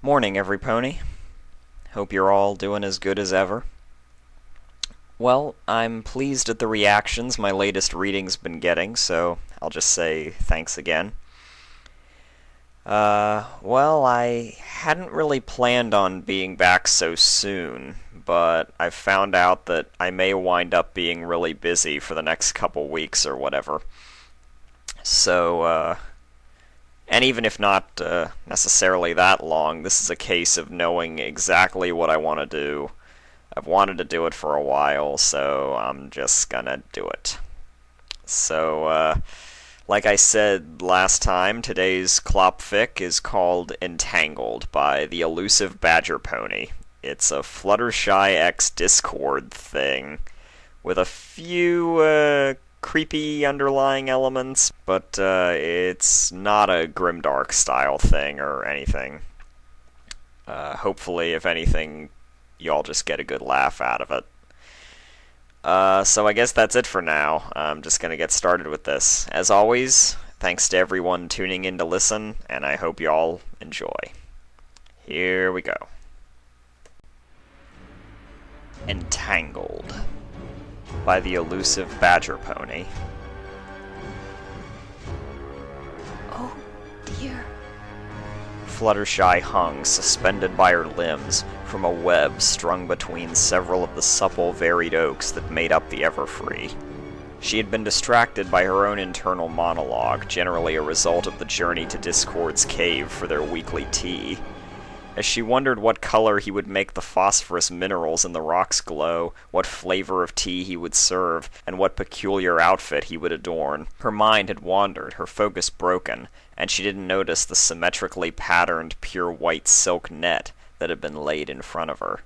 Morning, every pony. Hope you're all doing as good as ever. Well, I'm pleased at the reactions my latest reading's been getting, so I'll just say thanks again. Well, I hadn't really planned on being back so soon, but I found out that I may wind up being really busy for the next couple weeks or whatever. So, and even if not necessarily that long, this is a case of knowing exactly what I want to do. I've wanted to do it for a while, so I'm just gonna do it. So, like I said last time, today's Clopfic is called Entangled by the Illusive Badgerpony. It's a Fluttershy X Discord thing with a few creepy underlying elements, but it's not a grimdark style thing or anything. Hopefully, if anything, y'all just get a good laugh out of it. So I guess that's it for now. I'm just gonna get started with this. As always, thanks to everyone tuning in to listen, and I hope y'all enjoy. Here we go. Entangled by the Elusive Badgerpony. Oh, dear. Fluttershy hung, suspended by her limbs, from a web strung between several of the supple, varied oaks that made up the Everfree. She had been distracted by her own internal monologue, generally a result of the journey to Discord's cave for their weekly tea. As she wondered what color he would make the phosphorus minerals in the rocks glow, what flavor of tea he would serve, and what peculiar outfit he would adorn, her mind had wandered, her focus broken, and she didn't notice the symmetrically patterned pure white silk net that had been laid in front of her.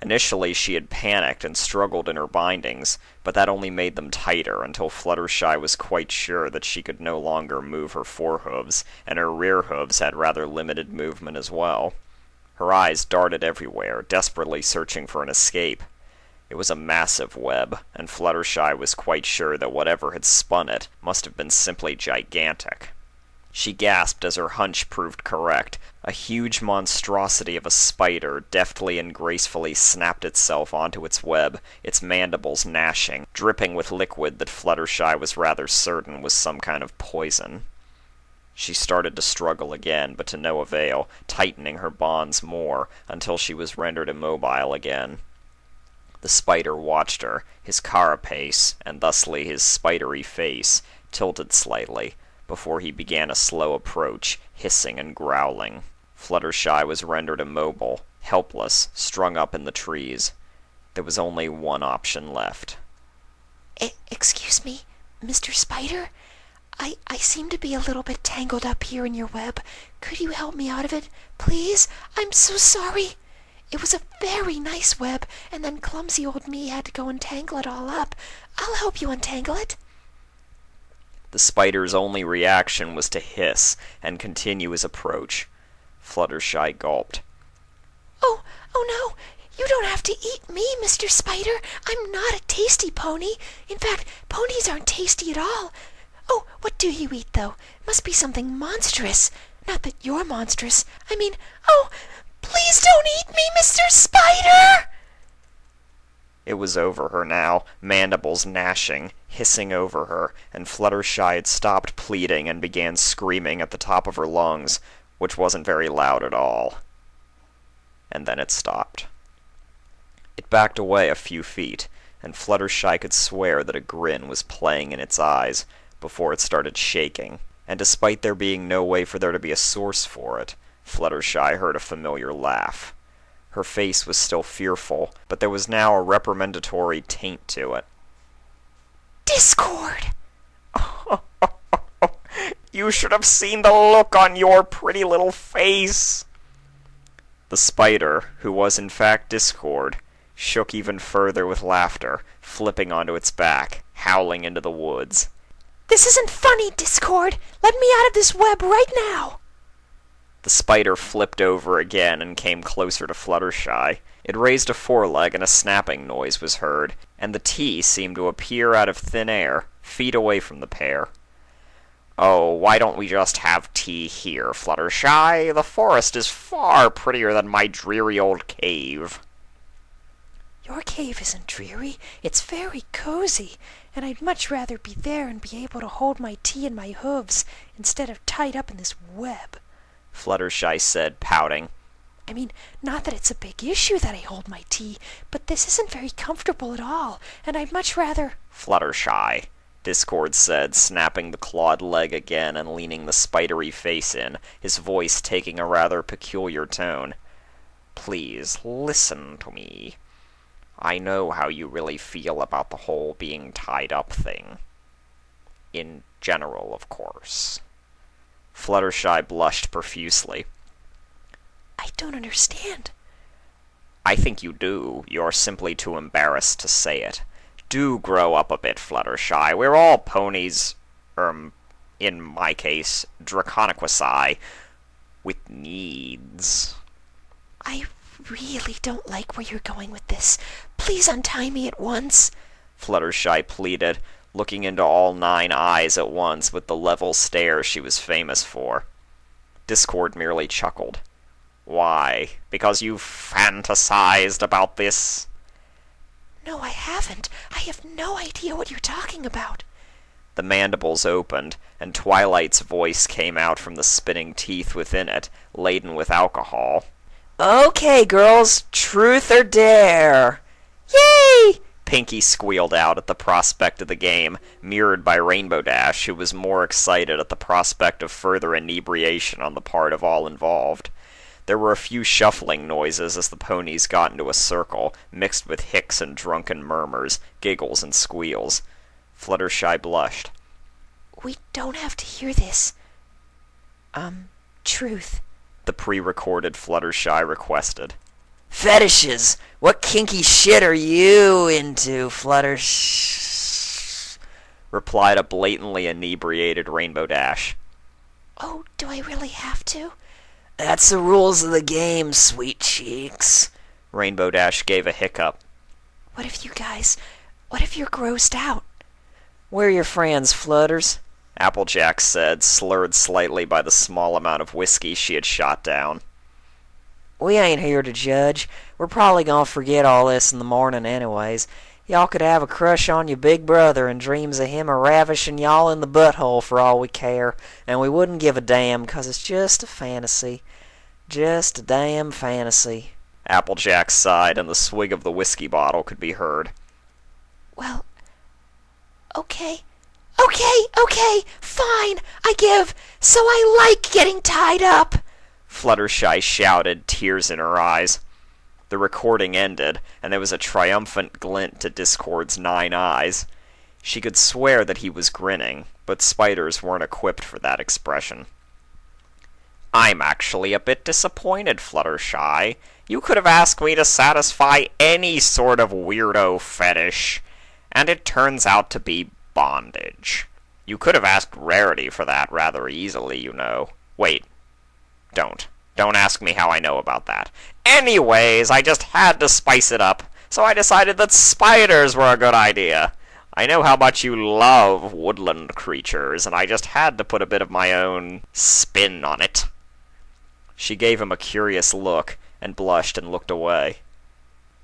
Initially she had panicked and struggled in her bindings, but that only made them tighter until Fluttershy was quite sure that she could no longer move her forehooves, and her rear hooves had rather limited movement as well. Her eyes darted everywhere, desperately searching for an escape. It was a massive web, and Fluttershy was quite sure that whatever had spun it must have been simply gigantic. She gasped as her hunch proved correct. A huge monstrosity of a spider deftly and gracefully snapped itself onto its web, its mandibles gnashing, dripping with liquid that Fluttershy was rather certain was some kind of poison. She started to struggle again, but to no avail, tightening her bonds more, until she was rendered immobile again. The spider watched her, his carapace, and thusly his spidery face, tilted slightly, before he began a slow approach, hissing and growling. Fluttershy was rendered immobile, helpless, strung up in the trees. There was only one option left. Excuse me, Mr. Spider? I seem to be a little bit tangled up here in your web. Could you help me out of it, please? I'm so sorry. It was a very nice web, and then clumsy old me had to go and tangle it all up. I'll help you untangle it. The spider's only reaction was to hiss and continue his approach. Fluttershy gulped. Oh no, you don't have to eat me, Mr. Spider. I'm not a tasty pony. In fact, ponies aren't tasty at all. Oh, what do you eat, though? Must be something monstrous. Not that you're monstrous. I mean, oh, please don't eat me, Mr. Spider! It was over her now, mandibles gnashing, hissing over her, and Fluttershy had stopped pleading and began screaming at the top of her lungs, which wasn't very loud at all. And then it stopped. It backed away a few feet, and Fluttershy could swear that a grin was playing in its eyes, before it started shaking, and despite there being no way for there to be a source for it, Fluttershy heard a familiar laugh. Her face was still fearful, but there was now a reprimandatory taint to it. Discord! You should have seen the look on your pretty little face! The spider, who was in fact Discord, shook even further with laughter, flipping onto its back, howling into the woods. This isn't funny, Discord! Let me out of this web right now! The spider flipped over again and came closer to Fluttershy. It raised a foreleg and a snapping noise was heard, and the tea seemed to appear out of thin air, feet away from the pair. Oh, why don't we just have tea here, Fluttershy? The forest is far prettier than my dreary old cave. Your cave isn't dreary. It's very cozy, and I'd much rather be there and be able to hold my tea in my hooves instead of tied up in this web, Fluttershy said, pouting. I mean, not that it's a big issue that I hold my tea, but this isn't very comfortable at all, and I'd much rather... Fluttershy, Discord said, snapping the clawed leg again and leaning the spidery face in, his voice taking a rather peculiar tone. Please, listen to me. I know how you really feel about the whole being tied up thing. In general, of course. Fluttershy blushed profusely. I don't understand. I think you do. You're simply too embarrassed to say it. Do grow up a bit, Fluttershy. We're all ponies, in my case, Draconiquisi, with needs. I really don't like where you're going with this. Please untie me at once, Fluttershy pleaded, looking into all 9 eyes at once with the level stare she was famous for. Discord merely chuckled. Why? Because you've fantasized about this? No, I haven't. I have no idea what you're talking about. The mandibles opened, and Twilight's voice came out from the spinning teeth within it, laden with alcohol. Okay, girls, truth or dare? Yay! Pinky squealed out at the prospect of the game, mirrored by Rainbow Dash, who was more excited at the prospect of further inebriation on the part of all involved. There were a few shuffling noises as the ponies got into a circle, mixed with hicks and drunken murmurs, giggles and squeals. Fluttershy blushed. We don't have to hear this. Truth. The pre-recorded Fluttershy requested. Fetishes! What kinky shit are you into, replied a blatantly inebriated Rainbow Dash. Oh, do I really have to? That's the rules of the game, sweet cheeks. Rainbow Dash gave a hiccup. What if you're grossed out? We're your friends, Flutters, Applejack said, slurred slightly by the small amount of whiskey she had shot down. We ain't here to judge. We're probably gonna forget all this in the morning anyways. Y'all could have a crush on your big brother and dreams of him a-ravishing y'all in the butthole for all we care, and we wouldn't give a damn, 'cause it's just a fantasy. Just a damn fantasy. Applejack sighed, and the swig of the whiskey bottle could be heard. Well, okay, fine, I give. So I like getting tied up. Fluttershy shouted, tears in her eyes. The recording ended, and there was a triumphant glint to Discord's 9 eyes. She could swear that he was grinning, but spiders weren't equipped for that expression. I'm actually a bit disappointed, Fluttershy. You could have asked me to satisfy any sort of weirdo fetish, and it turns out to be bondage. You could have asked Rarity for that rather easily, you know. Wait. Don't ask me how I know about that. Anyways, I just had to spice it up, so I decided that spiders were a good idea. I know how much you love woodland creatures, and I just had to put a bit of my own spin on it. She gave him a curious look, and blushed and looked away.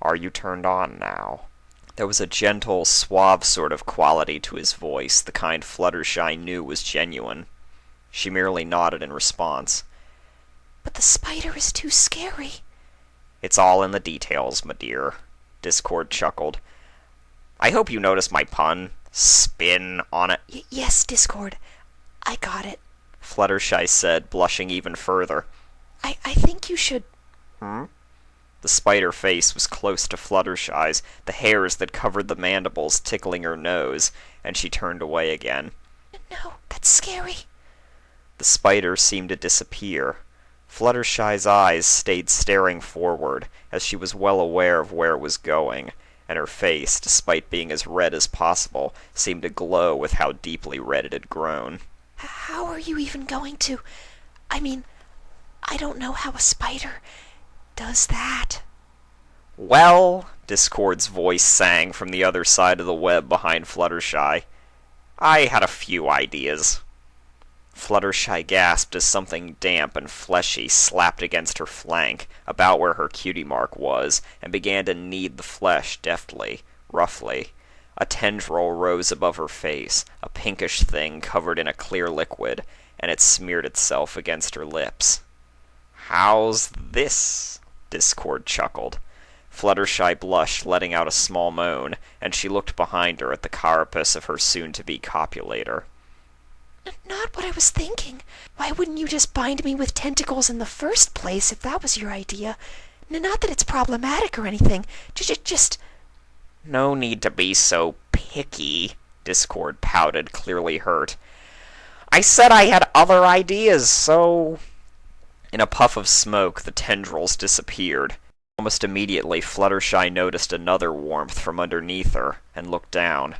Are you turned on now? There was a gentle, suave sort of quality to his voice, the kind Fluttershy knew was genuine. She merely nodded in response. But the spider is too scary. It's all in the details, my dear, Discord chuckled. I hope you noticed my pun. Spin on it. Yes, Discord. I got it, Fluttershy said, blushing even further. I think you should... The spider face was close to Fluttershy's, the hairs that covered the mandibles tickling her nose, and she turned away again. No, that's scary. The spider seemed to disappear. Fluttershy's eyes stayed staring forward, as she was well aware of where it was going, and her face, despite being as red as possible, seemed to glow with how deeply red it had grown. How are you even going to... I mean, I don't know how a spider does that. Well, Discord's voice sang from the other side of the web behind Fluttershy. I had a few ideas. Fluttershy gasped as something damp and fleshy slapped against her flank, about where her cutie mark was, and began to knead the flesh deftly, roughly. A tendril rose above her face, a pinkish thing covered in a clear liquid, and it smeared itself against her lips. "How's this?" Discord chuckled. Fluttershy blushed, letting out a small moan, and she looked behind her at the carapace of her soon-to-be copulator. Not what I was thinking. Why wouldn't you just bind me with tentacles in the first place if that was your idea? Not that it's problematic or anything. Just... "No need to be so picky," Discord pouted, clearly hurt. "I said I had other ideas, so..." In a puff of smoke, the tendrils disappeared. Almost immediately, Fluttershy noticed another warmth from underneath her, and looked down.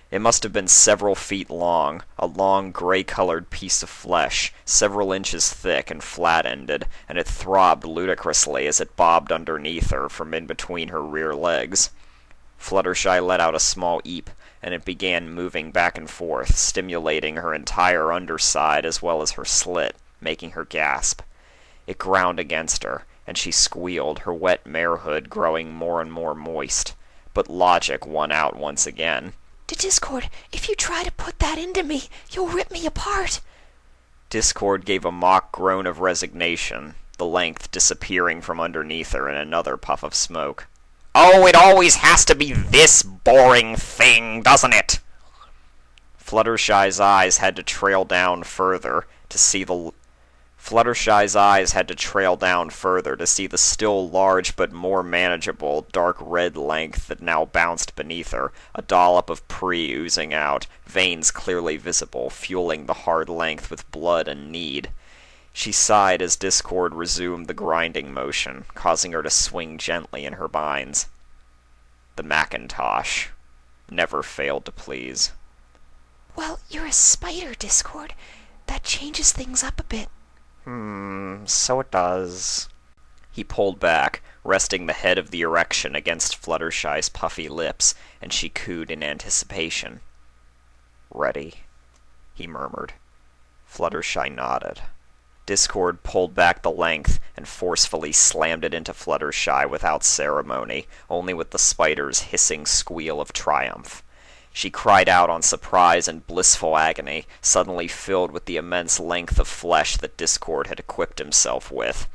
It must have been several feet long, a long gray-colored piece of flesh, several inches thick and flat-ended, and it throbbed ludicrously as it bobbed underneath her from in between her rear legs. Fluttershy let out a small eep, and it began moving back and forth, stimulating her entire underside as well as her slit, making her gasp. It ground against her, and she squealed, her wet marehood growing more and more moist. But logic won out once again. Discord, if you try to put that into me, you'll rip me apart. Discord gave a mock groan of resignation, the length disappearing from underneath her in another puff of smoke. "Oh, it always has to be this boring thing, doesn't it?" Fluttershy's eyes had to trail down further to see the still large but more manageable dark red length that now bounced beneath her, a dollop of pre oozing out, veins clearly visible, fueling the hard length with blood and need. She sighed as Discord resumed the grinding motion, causing her to swing gently in her binds. The Macintosh never failed to please. Well, you're a spider, Discord. That changes things up a bit. So it does. He pulled back, resting the head of the erection against Fluttershy's puffy lips, and she cooed in anticipation. "Ready?" he murmured. Fluttershy nodded. Discord pulled back the length and forcefully slammed it into Fluttershy without ceremony, only with the spider's hissing squeal of triumph. She cried out on surprise and blissful agony, suddenly filled with the immense length of flesh that Discord had equipped himself with.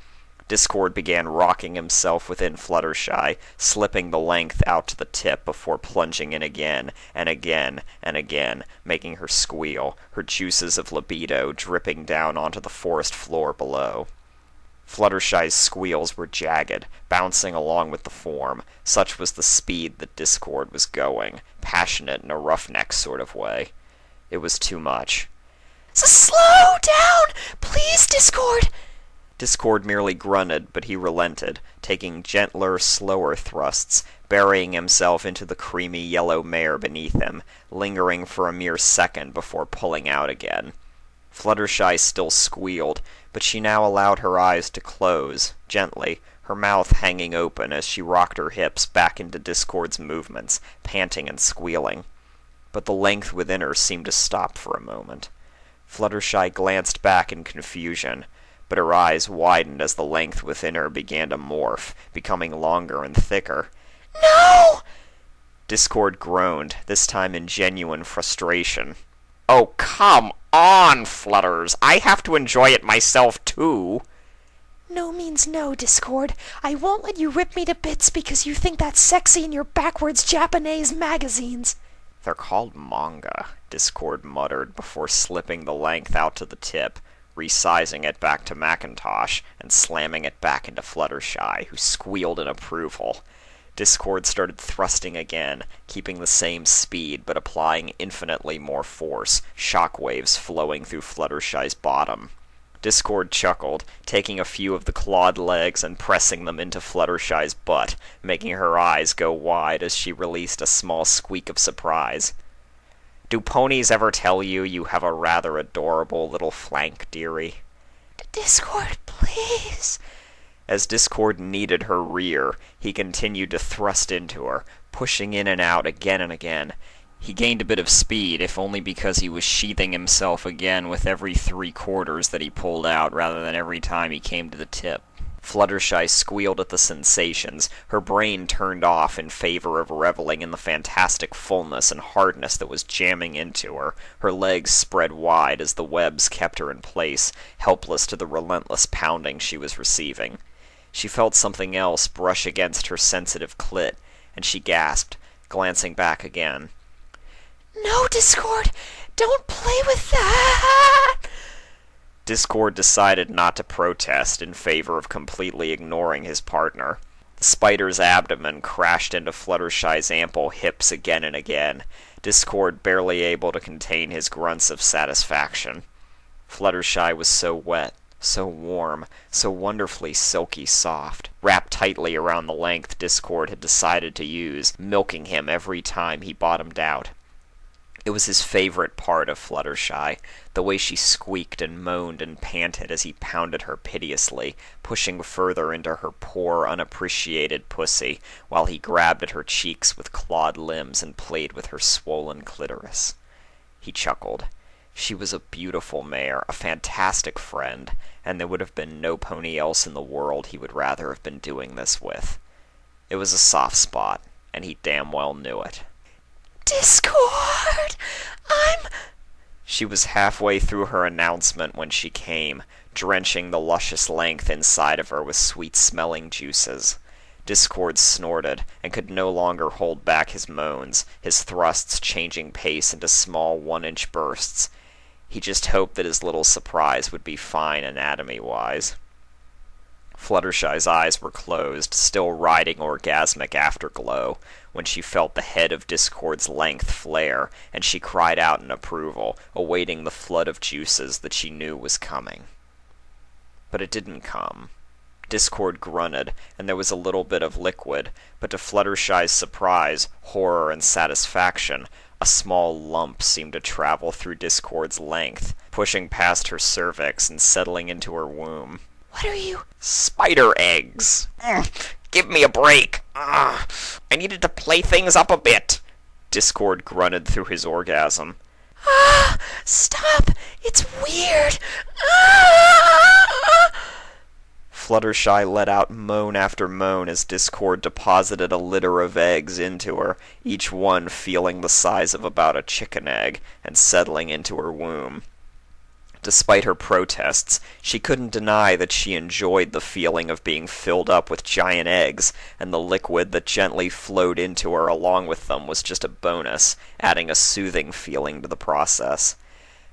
Discord began rocking himself within Fluttershy, slipping the length out to the tip before plunging in again, and again, and again, making her squeal, her juices of libido dripping down onto the forest floor below. Fluttershy's squeals were jagged, bouncing along with the form. Such was the speed that Discord was going, passionate in a roughneck sort of way. It was too much. Slow down! Please, Discord! Discord merely grunted, but he relented, taking gentler, slower thrusts, burying himself into the creamy yellow mare beneath him, lingering for a mere second before pulling out again. Fluttershy still squealed, but she now allowed her eyes to close, gently, her mouth hanging open as she rocked her hips back into Discord's movements, panting and squealing. But the length within her seemed to stop for a moment. Fluttershy glanced back in confusion, but her eyes widened as the length within her began to morph, becoming longer and thicker. No! Discord groaned, this time in genuine frustration. "Oh, come on, Flutters! I have to enjoy it myself, too!" No means no, Discord. I won't let you rip me to bits because you think that's sexy in your backwards Japanese magazines. "They're called manga," Discord muttered before slipping the length out to the tip, resizing it back to Macintosh, and slamming it back into Fluttershy, who squealed in approval. Discord started thrusting again, keeping the same speed, but applying infinitely more force, shockwaves flowing through Fluttershy's bottom. Discord chuckled, taking a few of the clawed legs and pressing them into Fluttershy's butt, making her eyes go wide as she released a small squeak of surprise. "Do ponies ever tell you you have a rather adorable little flank, dearie?" Discord, please. As Discord kneaded her rear, he continued to thrust into her, pushing in and out again and again. He gained a bit of speed, if only because he was sheathing himself again with every 3/4 that he pulled out, rather than every time he came to the tip. Fluttershy squealed at the sensations, her brain turned off in favor of reveling in the fantastic fullness and hardness that was jamming into her, her legs spread wide as the webs kept her in place, helpless to the relentless pounding she was receiving. She felt something else brush against her sensitive clit, and she gasped, glancing back again. No, Discord! Don't play with that! Discord decided not to protest in favor of completely ignoring his partner. The spider's abdomen crashed into Fluttershy's ample hips again and again, Discord barely able to contain his grunts of satisfaction. Fluttershy was so wet, so warm, so wonderfully silky soft, wrapped tightly around the length Discord had decided to use, milking him every time he bottomed out. It was his favorite part of Fluttershy, the way she squeaked and moaned and panted as he pounded her piteously, pushing further into her poor, unappreciated pussy, while he grabbed at her cheeks with clawed limbs and played with her swollen clitoris. He chuckled. She was a beautiful mare, a fantastic friend, and there would have been no pony else in the world he would rather have been doing this with. It was a soft spot, and he damn well knew it. Discord! She was halfway through her announcement when she came, drenching the luscious length inside of her with sweet-smelling juices. Discord snorted, and could no longer hold back his moans, his thrusts changing pace into small 1-inch bursts. He just hoped that his little surprise would be fine anatomy-wise. Fluttershy's eyes were closed, still riding orgasmic afterglow, when she felt the head of Discord's length flare, and she cried out in approval, awaiting the flood of juices that she knew was coming. But it didn't come. Discord grunted, and there was a little bit of liquid, but to Fluttershy's surprise, horror, and satisfaction, a small lump seemed to travel through Discord's length, pushing past her cervix and settling into her womb. What are you? Spider eggs! Give me a break! I needed to play things up a bit! Discord grunted through his orgasm. Stop! It's weird! Fluttershy let out moan after moan as Discord deposited a litter of eggs into her, each one feeling the size of about a chicken egg, and settling into her womb. Despite her protests, she couldn't deny that she enjoyed the feeling of being filled up with giant eggs, and the liquid that gently flowed into her along with them was just a bonus, adding a soothing feeling to the process.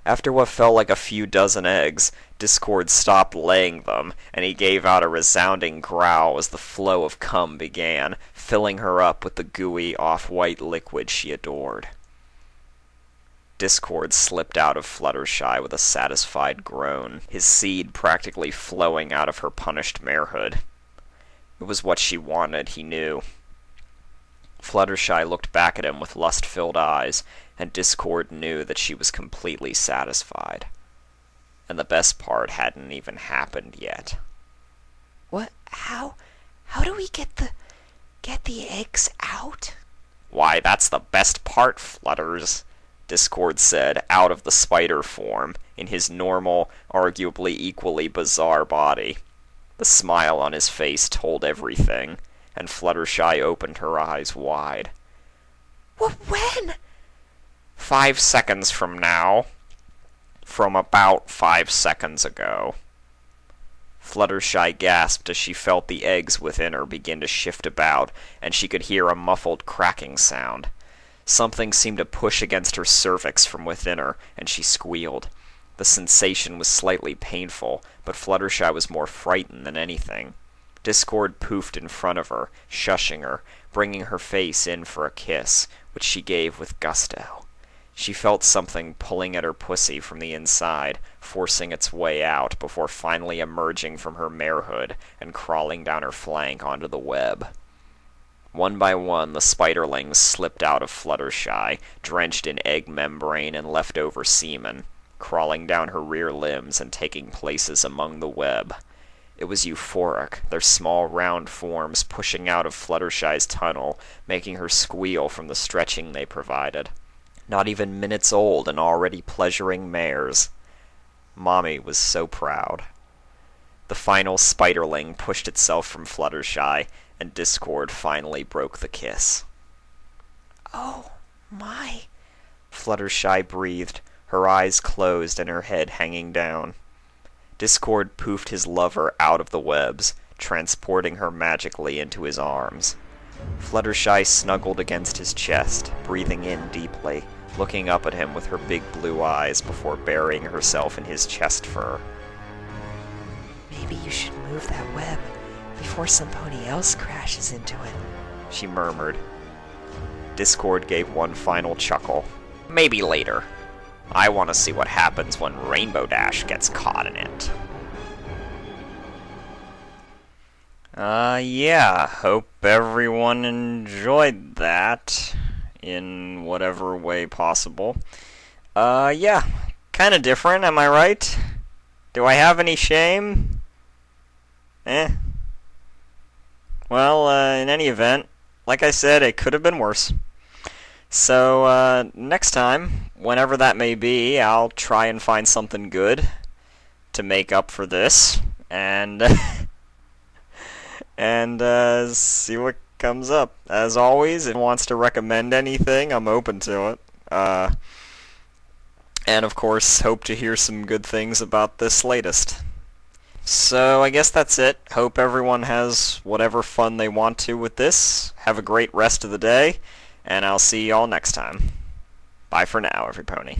After what felt like a few dozen eggs, Discord stopped laying them, and he gave out a resounding growl as the flow of cum began, filling her up with the gooey, off-white liquid she adored. Discord slipped out of Fluttershy with a satisfied groan, his seed practically flowing out of her punished marehood. It was what she wanted, he knew. Fluttershy looked back at him with lust-filled eyes, and Discord knew that she was completely satisfied. And the best part hadn't even happened yet. What? How do we get the eggs out? Why, that's the best part, Flutters, Discord said, out of the spider form, in his normal, arguably equally bizarre body. The smile on his face told everything, and Fluttershy opened her eyes wide. When? 5 seconds from now. From about 5 seconds ago. Fluttershy gasped as she felt the eggs within her begin to shift about, and she could hear a muffled cracking sound. Something seemed to push against her cervix from within her, and she squealed. The sensation was slightly painful, but Fluttershy was more frightened than anything. Discord poofed in front of her, shushing her, bringing her face in for a kiss, which she gave with gusto. She felt something pulling at her pussy from the inside, forcing its way out before finally emerging from her marehood and crawling down her flank onto the web. One by one, the spiderlings slipped out of Fluttershy, drenched in egg membrane and leftover semen, crawling down her rear limbs and taking places among the web. It was euphoric, their small round forms pushing out of Fluttershy's tunnel, making her squeal from the stretching they provided. not even minutes old and already pleasuring mares. Mommy was so proud. The final spiderling pushed itself from Fluttershy, and Discord finally broke the kiss. Oh, my. Fluttershy breathed, her eyes closed and her head hanging down. Discord poofed his lover out of the webs, transporting her magically into his arms. Fluttershy snuggled against his chest, breathing in deeply, looking up at him with her big blue eyes before burying herself in his chest fur. Maybe you should move that web before some pony else crashes into it, she murmured. Discord gave one final chuckle. Maybe later. I want to see what happens when Rainbow Dash gets caught in it. Yeah, hope everyone enjoyed that in whatever way possible. Yeah, kinda different, am I right? Do I have any shame? Well, in any event, like I said, it could have been worse. So, next time, whenever that may be, I'll try and find something good to make up for this, and and see what comes up. As always, if anyone wants to recommend anything, I'm open to it. And of course, hope to hear some good things about this latest. So I guess that's it. Hope everyone has whatever fun they want to with this. Have a great rest of the day, and I'll see y'all next time. Bye for now, every pony.